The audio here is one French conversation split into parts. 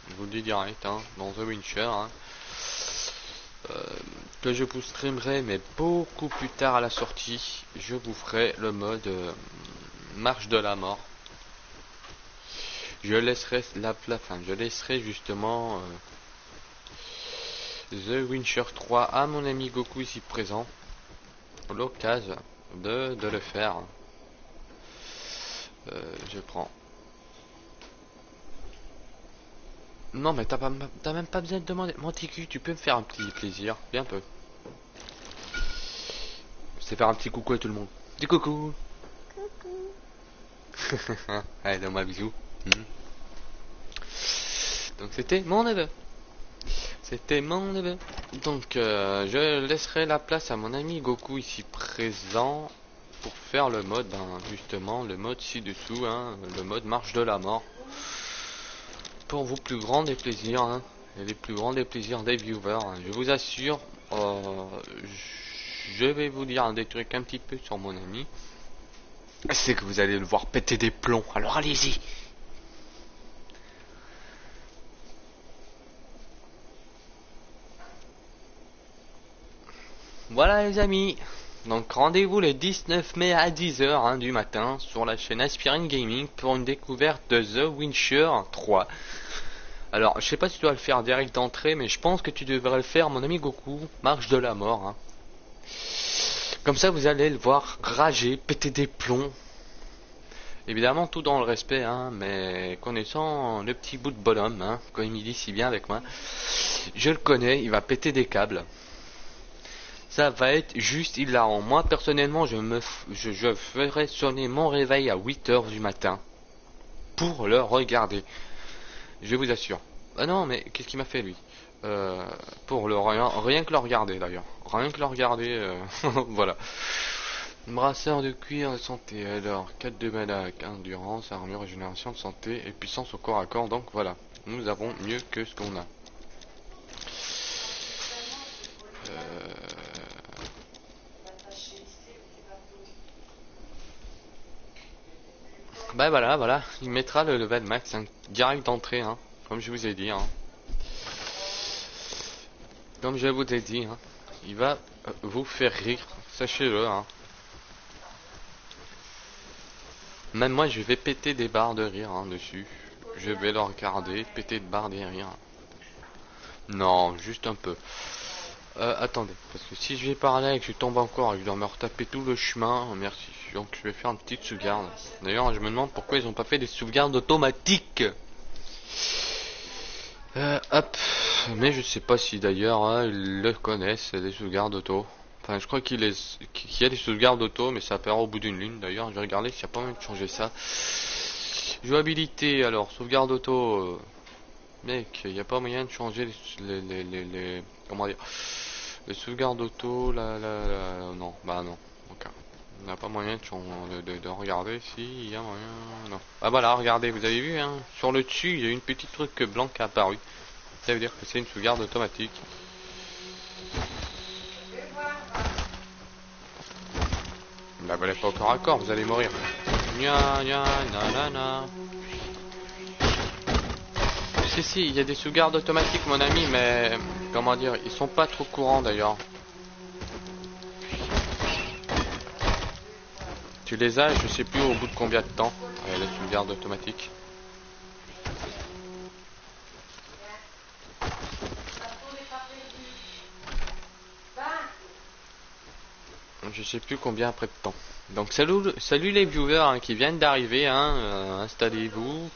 je vous le dis direct, hein, dans The Witcher, hein, euh, que je vous streamerai, mais beaucoup plus tard à la sortie, je vous ferai le mode Marche de la Mort. Je laisserai je laisserai justement The Witcher 3 à mon ami Goku ici présent, l'occasion de le faire. Je prends. Non mais t'as même pas besoin de demander. Monticu, tu peux me faire un petit plaisir, bien peu. C'est faire un petit coucou à tout le monde. Dis coucou. Allez, donne-moi un bisou. Donc c'était mon neveu. C'était mon neveu. Donc je laisserai la place à mon ami Goku ici présent pour faire le mode, hein, justement, le mode ci-dessous, hein, le mode marche de la mort. Pour vos plus grands des plaisirs, hein, et les plus grands des plaisirs des viewers, hein. Je vous assure, je vais vous dire des trucs un petit peu sur mon ami. C'est que vous allez le voir péter des plombs, alors allez-y. Voilà les amis, donc rendez-vous le 19 mai à 10h hein, du matin sur la chaîne Aspirine Gaming pour une découverte de The Witcher 3. Alors je sais pas si tu dois le faire direct d'entrée, mais je pense que tu devrais le faire mon ami Goku, marche de la mort. Hein. Comme ça vous allez le voir rager, péter des plombs. Évidemment tout dans le respect, hein, mais connaissant le petit bout de bonhomme, hein, comme il dit si bien avec moi, je le connais, il va péter des câbles. Ça va être juste hilarant. Moi personnellement je ferai sonner mon réveil à 8h du matin pour le regarder. Je vous assure. Ah non mais qu'est-ce qu'il m'a fait lui pour le rien que le regarder d'ailleurs. Rien que le regarder voilà. Brasseur de cuir de santé, alors 4 de mana, endurance, armure, régénération de santé et puissance au corps à corps, donc voilà. Nous avons mieux que ce qu'on a. Bah voilà, il mettra le level max, hein, direct d'entrée, hein, comme je vous ai dit. Hein. Comme je vous ai dit, hein, il va vous faire rire, sachez-le. Hein. Même moi, je vais péter des barres de rire hein, dessus. Je vais le regarder, péter de barres de rire. Non, juste un peu. Attendez, parce que si je vais parler et que je tombe encore et que je dois me retaper tout le chemin, merci. Donc je vais faire une petite sauvegarde. D'ailleurs, je me demande pourquoi ils n'ont pas fait des sauvegardes automatiques. Hop. Mais je sais pas si d'ailleurs hein, ils le connaissent, les sauvegardes auto. Enfin, je crois qu'il y a des sauvegardes auto, mais ça apparaît au bout d'une lune. D'ailleurs, je vais regarder s'il n'y a pas moyen de changer ça. Jouabilité, alors, sauvegarde auto. Mec, il n'y a pas moyen de changer comment dire, les sauvegardes auto, non, bah non, ok. Il n'y a pas moyen de regarder si il y a moyen, non. Ah voilà, regardez, vous avez vu, hein, sur le dessus, il y a une petite truc blanc qui est apparu. Ça veut dire que c'est une sauvegarde automatique. Bah vous l'êtes pas au corps à corps, vous allez mourir. Nya nya nanana. Si, il y a des sauvegardes automatiques mon ami, mais comment dire, ils sont pas trop courants d'ailleurs. Tu les as, je sais plus au bout de combien de temps, les sauvegardes automatiques. Je sais plus combien après de temps. Donc salut les viewers hein, qui viennent d'arriver, hein, installez-vous.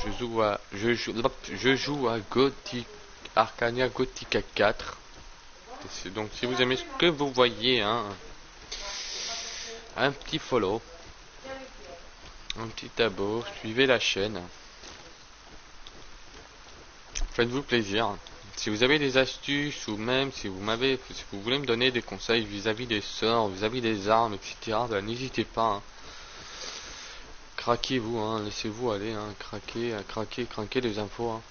Je joue à Gothic Arcania Gothica 4. Donc si vous aimez ce que vous voyez, hein, un petit follow, un petit abo, suivez la chaîne. Faites-vous plaisir. Si vous avez des astuces ou même si vous voulez me donner des conseils vis-à-vis des sorts, vis-à-vis des armes, etc. Ben, n'hésitez pas. Hein. Craquez-vous, hein, laissez-vous aller, hein, craquez les infos. Hein.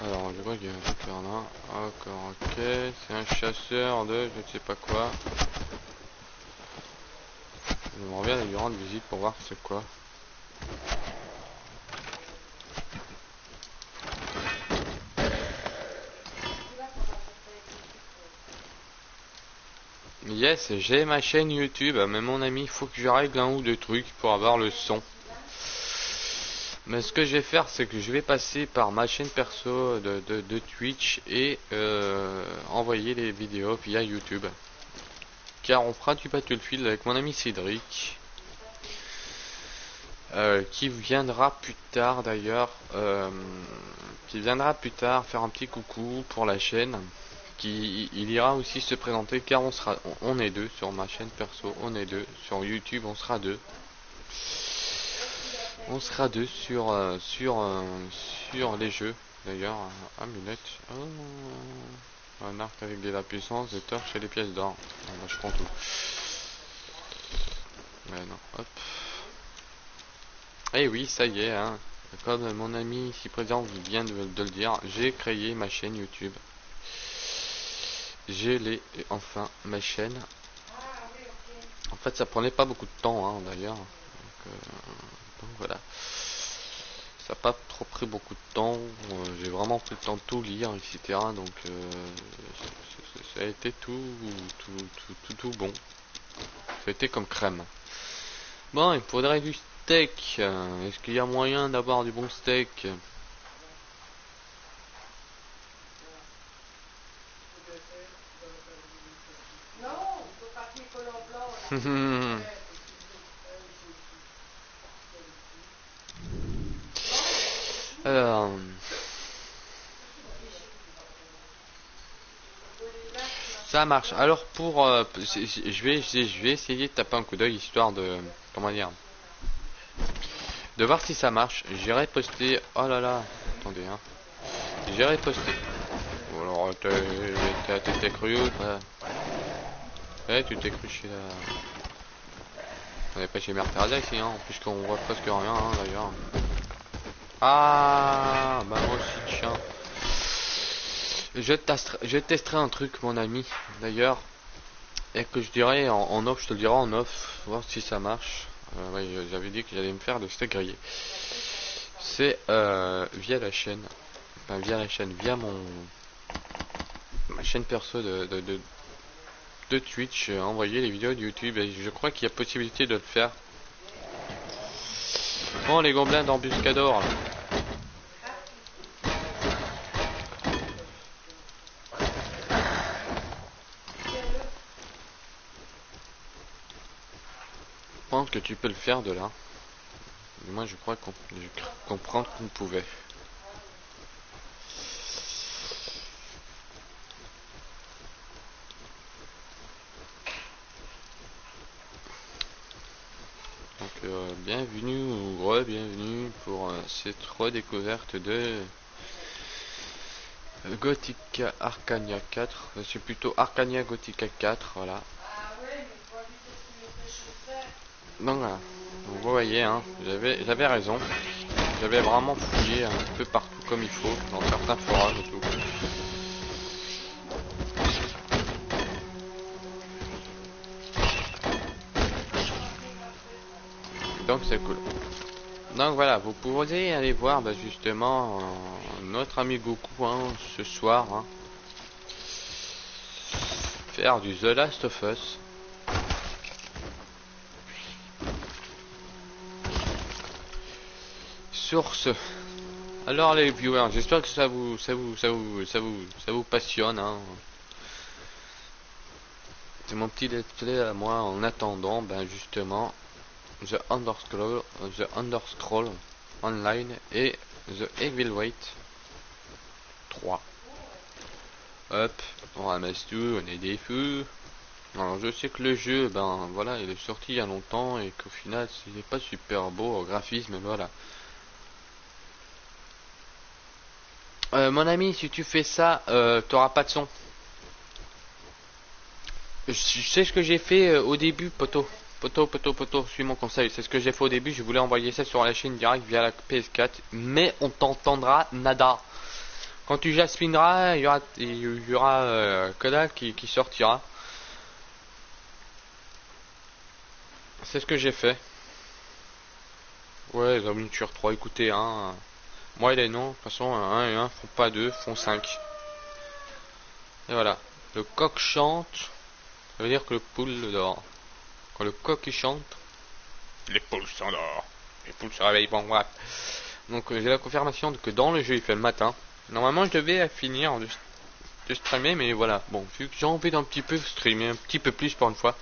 Alors, je vois qu'il y a un truc là. Encore, ok. C'est un chasseur de je ne sais pas quoi. Je me reviens à lui rendre visite pour voir c'est quoi. yes, j'ai ma chaîne YouTube, mais mon ami, il faut que je règle un ou deux trucs pour avoir le son. Mais ce que je vais faire, c'est que je vais passer par ma chaîne perso de Twitch et envoyer les vidéos via YouTube. Car on fera du Battlefield avec mon ami Cédric. Qui viendra plus tard d'ailleurs. Qui viendra plus tard faire un petit coucou pour la chaîne. Il ira aussi se présenter car on est deux sur ma chaîne perso, on est deux. Sur YouTube on sera deux. On sera deux sur les jeux d'ailleurs. Amulette. Oh, un arc avec de la puissance, des torches et des pièces d'or. Ah, bah, je prends tout. Ouais, non, hop. Et oui, ça y est, hein. Comme mon ami ici présent vient de le dire, j'ai créé ma chaîne YouTube. J'ai enfin ma chaîne. En fait, ça prenait pas beaucoup de temps, hein, d'ailleurs. Donc voilà. Ça n'a pas trop pris beaucoup de temps. J'ai vraiment pris le temps de tout lire, etc. Donc ça a été tout bon. Ça a été comme crème. Bon, il faudrait du steak. Est-ce qu'il y a moyen d'avoir du bon steak? Alors, ça marche. Alors pour, je vais essayer de taper un coup d'œil histoire de, comment dire, de voir si ça marche. J'irai poster. Oh là là, attendez, hein. J'irai poster. Bon, alors, t'es cru ou pas? Ouais, tu t'es cru chez la. On n'est pas chez Mère Teresa ici, hein. En plus qu'on voit presque rien, hein, d'ailleurs. Ah, bah moi aussi, tiens. Je testerai un truc, mon ami, d'ailleurs. Et que je dirais en off, je te le dirai en off, voir si ça marche. Ouais, j'avais dit que j'allais me faire de steak grillé. C'est via la chaîne. Enfin, via ma chaîne perso de Twitch, envoyer les vidéos de YouTube. Et je crois qu'il y a possibilité de le faire. Bon, les gobelins d'embuscador. Je pense que tu peux le faire de là. Moi, je crois qu'on comprend qu'on pouvait. Donc, bienvenue ou re-bienvenue pour cette redécouverte de Gothica Arcania 4. C'est plutôt Arcania Gothica 4, voilà. Donc voilà, vous voyez, hein, j'avais raison. J'avais vraiment fouillé un peu partout comme il faut, dans certains forums et tout. Donc c'est cool. Donc voilà, vous pouvez aller voir justement notre ami Goku, hein, ce soir, hein, faire du The Last of Us. Sur ce, alors les viewers, j'espère que ça vous passionne, hein. C'est mon petit let's play à moi en attendant, justement, The Underscroll Online et The Heavyweight 3. Hop, on ramasse tout, on est des fous. Alors je sais que le jeu, voilà, il est sorti il y a longtemps et qu'au final, il n'est pas super beau au graphisme, mais voilà. Mon ami, si tu fais ça, t'auras pas de son. Je sais ce que j'ai fait au début, poteau, suis mon conseil. C'est ce que j'ai fait au début. Je voulais envoyer ça sur la chaîne direct via la PS4, mais on t'entendra nada. Quand tu jasmineras, il y aura Kodak qui sortira. C'est ce que j'ai fait. Ouais, The Witcher 3, écoutez, hein. Moi et les noms, de toute façon, 1 et 1 font pas 2, font 5. Et voilà. Le coq chante. Ça veut dire que le poule dort. Quand le coq il chante, les poules s'endorment. Les poules se réveillent, bon bref. Donc j'ai la confirmation que dans le jeu il fait le matin. Normalement je devais finir de streamer, mais voilà. Bon, vu que j'ai envie d'un petit peu streamer, un petit peu plus pour une fois,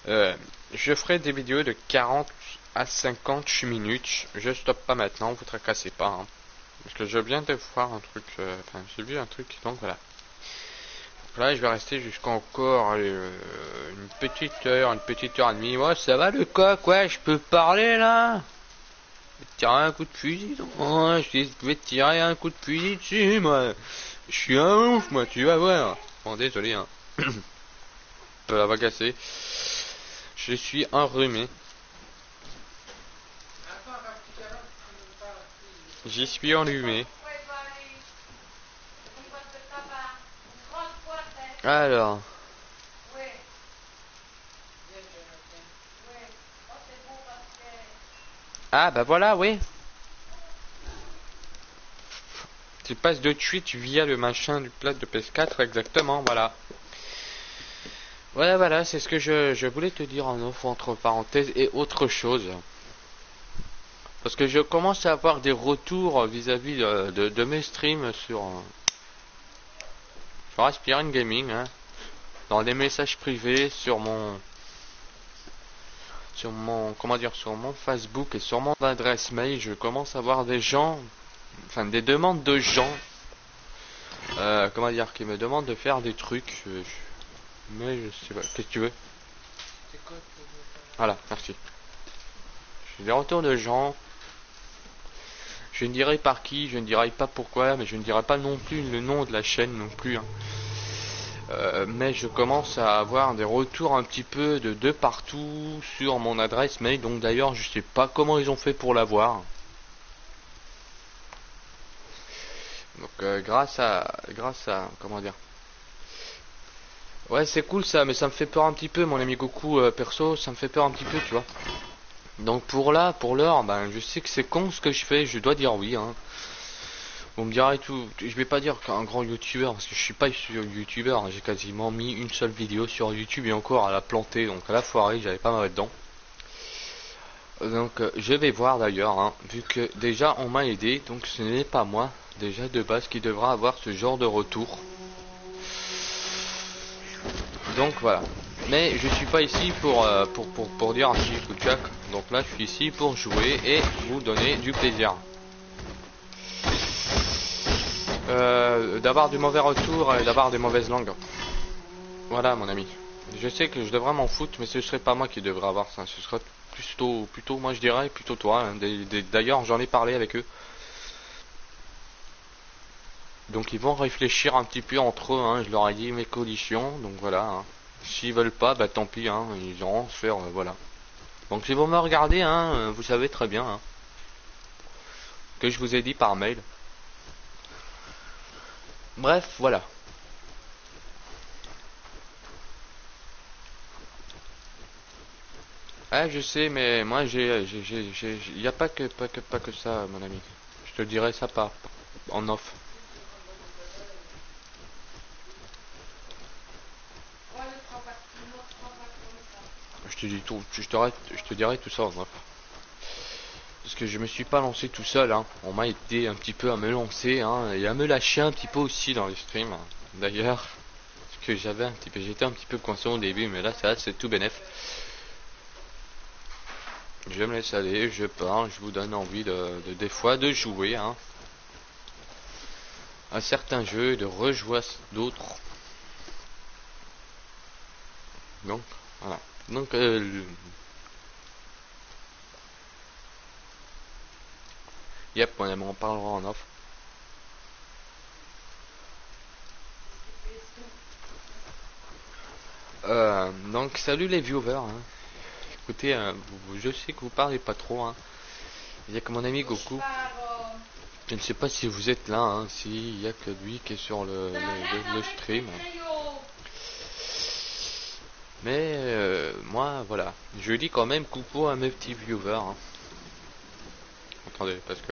je ferai des vidéos de 40 à 50 minutes. Je stoppe pas maintenant, vous tracassez pas. Hein. Parce que je viens de voir un truc, enfin j'ai vu un truc, donc voilà. Donc là je vais rester jusqu'à encore une petite heure et demie. Ouais, ça va le coq, ouais, je peux parler là. Je vais te tirer un coup de fusil, ouais, je vais te tirer un coup de fusil dessus, moi. Je suis un ouf, moi, tu vas voir. Bon, désolé, hein. De la cassée. Je suis enrhumé. J'y suis enrhumé. Alors. Ah, bah voilà, oui. Tu passes de suite via le machin du plat de PS4, exactement, voilà. Voilà, c'est ce que je voulais te dire en offre, entre parenthèses, et autre chose. Parce que je commence à avoir des retours vis-à-vis de mes streams sur Aspirine Gaming, hein, dans des messages privés, sur mon sur mon Facebook et sur mon adresse mail. Je commence à avoir des gens, enfin des demandes de gens, qui me demandent de faire des trucs. Mais je sais pas. Qu'est-ce que tu veux? Voilà, merci. J'ai des retours de gens. Je ne dirai par qui, je ne dirai pas pourquoi, mais je ne dirai pas non plus le nom de la chaîne non plus. Hein. Mais je commence à avoir des retours un petit peu de partout sur mon adresse mail. Donc d'ailleurs, je sais pas comment ils ont fait pour l'avoir. Donc grâce à, comment dire. Ouais, c'est cool ça, mais ça me fait peur un petit peu, mon ami Goku perso, ça me fait peur un petit peu, tu vois. Donc pour l'heure, ben je sais que c'est con ce que je fais, je dois dire oui. Hein. Vous me direz tout, je vais pas dire qu'un grand youtubeur, parce que je suis pas sur youtubeur, j'ai quasiment mis une seule vidéo sur YouTube et encore à la planter, donc à la foirée, j'avais pas mal dedans. Donc je vais voir d'ailleurs, hein, vu que déjà on m'a aidé, donc ce n'est pas moi, déjà de base, qui devra avoir ce genre de retour. Donc voilà. Mais je suis pas ici pour dire un petit coup de jack, donc là je suis ici pour jouer et vous donner du plaisir. D'avoir du mauvais retour et d'avoir des mauvaises langues. Voilà mon ami. Je sais que je devrais m'en foutre, mais ce serait pas moi qui devrais avoir ça. Ce serait plutôt moi je dirais, plutôt toi. Hein. D'ailleurs j'en ai parlé avec eux. Donc ils vont réfléchir un petit peu entre eux. Hein. Je leur ai dit mes conditions, donc voilà. Hein. S'ils veulent pas, bah tant pis. Hein. Ils auront se faire, voilà. Donc si vous me regardez, hein, vous savez très bien hein, que je vous ai dit par mail. Bref, voilà. Ah, je sais, mais moi, il n'y a pas que ça, mon ami. Je te dirai ça pas en off. Je te dis tout, je te dirai tout ça en off. Parce que je me suis pas lancé tout seul, hein. On m'a aidé un petit peu à me lancer, hein, et à me lâcher un petit peu aussi dans les streams. D'ailleurs, parce que j'étais un petit peu coincé au début, mais là, ça, c'est tout bénef. Je me laisse aller, je parle, je vous donne envie des fois de jouer, hein, à certains jeux, de rejouer d'autres. Donc, voilà. Donc, yep, on en parlera en off. Donc, salut les viewers. Hein. Écoutez, je sais que vous parlez pas trop. Hein. Il y a que mon ami Goku. Je ne sais pas si vous êtes là, hein, s'il y a que lui qui est sur le stream. Mais moi, voilà. Je dis quand même coucou à mes petits viewers. Hein. Attendez, parce que